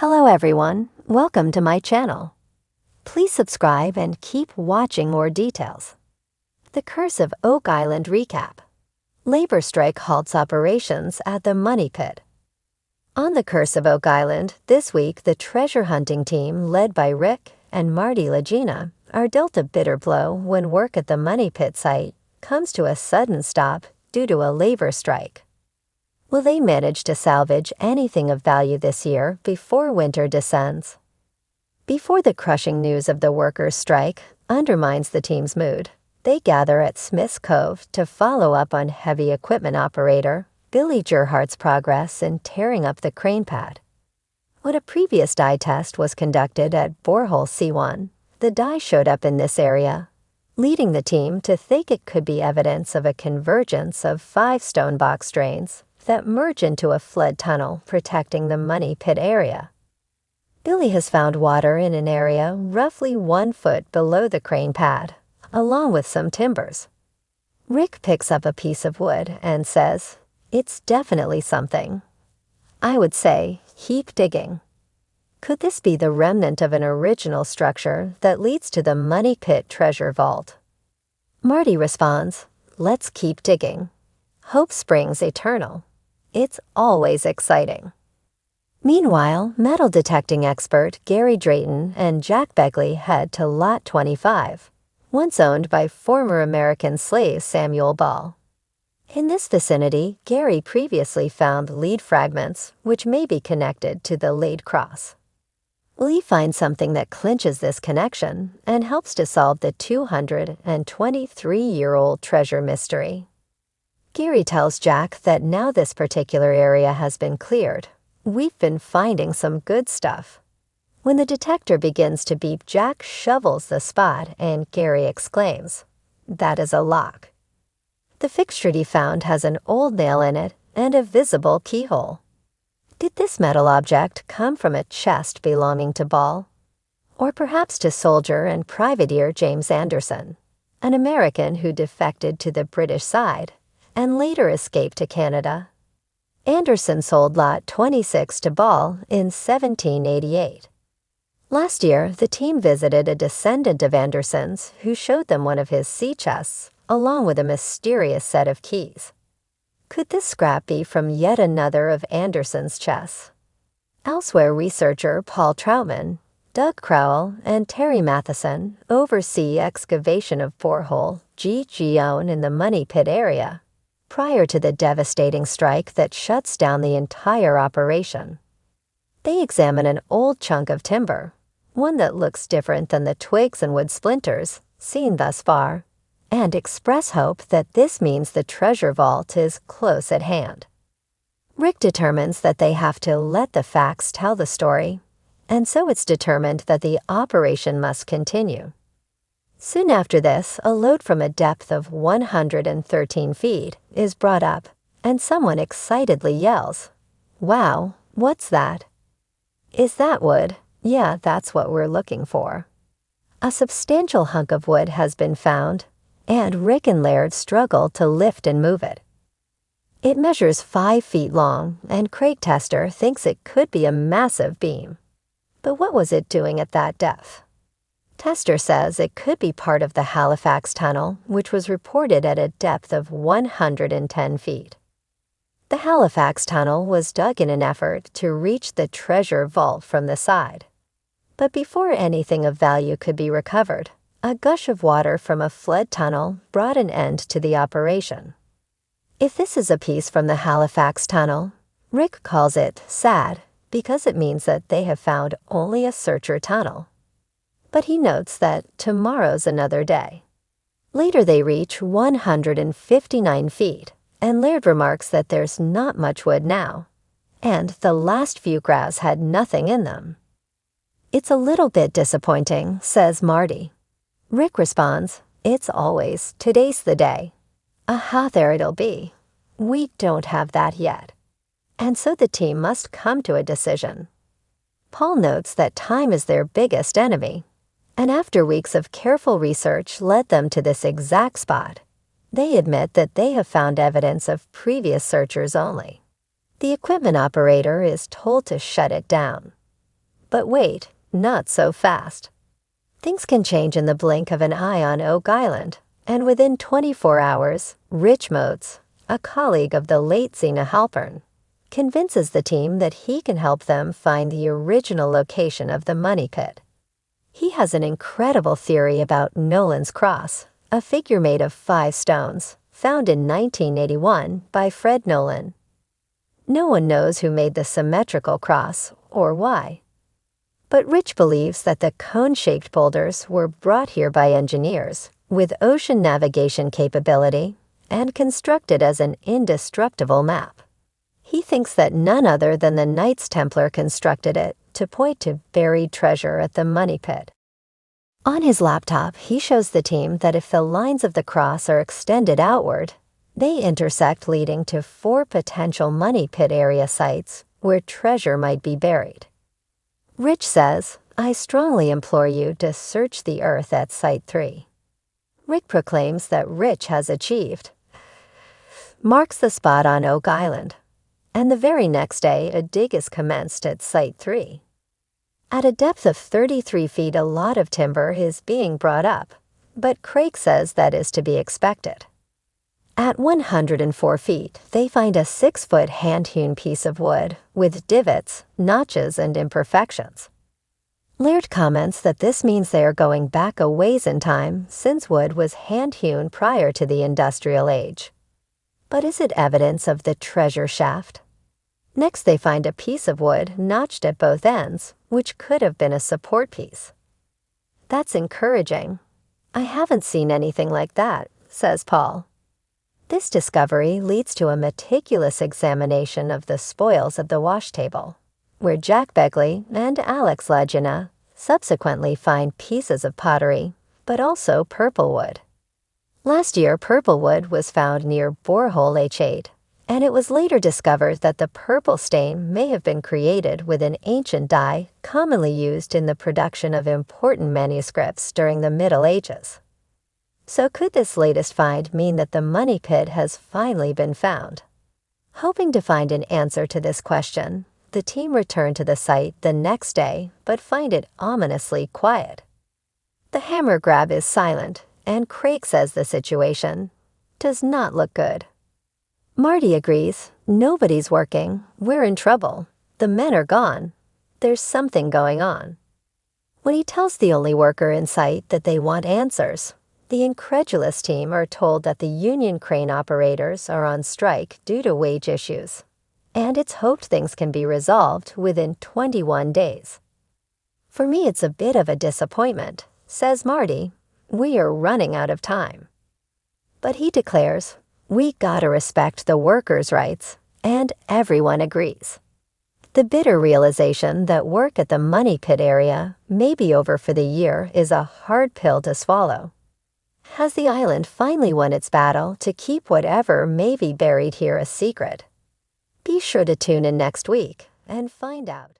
Hello everyone, welcome to my channel. Please subscribe and keep watching more details. The Curse of Oak Island recap. Labor strike halts operations at the Money Pit. On the Curse of Oak Island, this week the treasure hunting team led by Rick and Marty Lagina are dealt a bitter blow when work at the Money Pit site comes to a sudden stop due to a labor strike. Will they manage to salvage anything of value this year before winter descends? Before the crushing news of the workers' strike undermines the team's mood, they gather at Smith's Cove to follow up on heavy equipment operator Billy Gerhardt's progress in tearing up the crane pad. When a previous dye test was conducted at borehole C1, the dye showed up in this area, leading the team to think it could be evidence of a convergence of 5 stone box drains that merge into a flood tunnel protecting the Money Pit area. Billy has found water in an area roughly 1 foot below the crane pad, along with some timbers. Rick picks up a piece of wood and says, "It's definitely something. I would say, keep digging." Could this be the remnant of an original structure that leads to the Money Pit treasure vault? Marty responds, "Let's keep digging. Hope springs eternal. It's always exciting." Meanwhile, metal detecting expert Gary Drayton and Jack Begley head to Lot 25, once owned by former American slave Samuel Ball. In this vicinity, Gary previously found lead fragments which may be connected to the laid cross. Will he find something that clinches this connection and helps to solve the 223-year-old treasure mystery? Gary tells Jack that now this particular area has been cleared, we've been finding some good stuff. When the detector begins to beep, Jack shovels the spot and Gary exclaims, "That is a lock." The fixture he found has an old nail in it and a visible keyhole. Did this metal object come from a chest belonging to Ball? Or perhaps to soldier and privateer James Anderson, an American who defected to the British side and later escaped to Canada? Anderson sold Lot 26 to Ball in 1788. Last year, the team visited a descendant of Anderson's who showed them one of his sea chests, along with a mysterious set of keys. Could this scrap be from yet another of Anderson's chests? Elsewhere, researcher Paul Troutman, Doug Crowell, and Terry Matheson oversee excavation of borehole G-Gion in the Money Pit area, prior to the devastating strike that shuts down the entire operation. They examine an old chunk of timber, one that looks different than the twigs and wood splinters seen thus far, and express hope that this means the treasure vault is close at hand. Rick determines that they have to let the facts tell the story, and so it's determined that the operation must continue. Soon after this, a load from a depth of 113 feet is brought up, and someone excitedly yells, "Wow, what's that?" "Is that wood?" "Yeah, that's what we're looking for." A substantial hunk of wood has been found, and Rick and Laird struggle to lift and move it. It measures 5 feet long, and Craig Tester thinks it could be a massive beam. But what was it doing at that depth? Tester says it could be part of the Halifax Tunnel, which was reported at a depth of 110 feet. The Halifax Tunnel was dug in an effort to reach the treasure vault from the side. But before anything of value could be recovered, a gush of water from a flood tunnel brought an end to the operation. If this is a piece from the Halifax Tunnel, Rick calls it sad because it means that they have found only a searcher tunnel. But he notes that tomorrow's another day. Later they reach 159 feet, and Laird remarks that there's not much wood now, and the last few grabs had nothing in them. "It's a little bit disappointing," says Marty. Rick responds, "It's always, today's the day. Aha, there it'll be. We don't have that yet." And so the team must come to a decision. Paul notes that time is their biggest enemy, and after weeks of careful research led them to this exact spot, they admit that they have found evidence of previous searchers only. The equipment operator is told to shut it down. But wait, not so fast. Things can change in the blink of an eye on Oak Island, and within 24 hours, Rich Motes, a colleague of the late Zena Halpern, convinces the team that he can help them find the original location of the money pit. He has an incredible theory about Nolan's Cross, a figure made of 5 stones, found in 1981 by Fred Nolan. No one knows who made the symmetrical cross or why. But Rich believes that the cone-shaped boulders were brought here by engineers with ocean navigation capability and constructed as an indestructible map. He thinks that none other than the Knights Templar constructed it to point to buried treasure at the money pit. On his laptop, he shows the team that if the lines of the cross are extended outward, they intersect, leading to 4 potential money pit area sites where treasure might be buried. Rich says, "I strongly implore you to search the earth at Site 3. Rick proclaims that Rich has achieved. Marks the spot on Oak Island, and the very next day a dig is commenced at Site 3. At a depth of 33 feet, a lot of timber is being brought up, but Craig says that is to be expected. At 104 feet, they find a 6-foot hand-hewn piece of wood with divots, notches, and imperfections. Laird comments that this means they are going back a ways in time, since wood was hand-hewn prior to the industrial age. But is it evidence of the treasure shaft? Next, they find a piece of wood notched at both ends, which could have been a support piece. "That's encouraging. I haven't seen anything like that," says Paul. This discovery leads to a meticulous examination of the spoils of the wash table, where Jack Begley and Alex Lagina subsequently find pieces of pottery, but also purple wood. Last year, purple wood was found near Borehole H8, and it was later discovered that the purple stain may have been created with an ancient dye commonly used in the production of important manuscripts during the Middle Ages. So could this latest find mean that the money pit has finally been found? Hoping to find an answer to this question, the team returned to the site the next day but find it ominously quiet. The hammer grab is silent, and Craig says the situation does not look good. Marty agrees. "Nobody's working. We're in trouble. The men are gone. There's something going on." When he tells the only worker in sight that they want answers, the incredulous team are told that the union crane operators are on strike due to wage issues, and it's hoped things can be resolved within 21 days. "For me, it's a bit of a disappointment," says Marty. "We are running out of time." But he declares, "We gotta respect the workers' rights," and everyone agrees. The bitter realization that work at the money pit area may be over for the year is a hard pill to swallow. Has the island finally won its battle to keep whatever may be buried here a secret? Be sure to tune in next week and find out.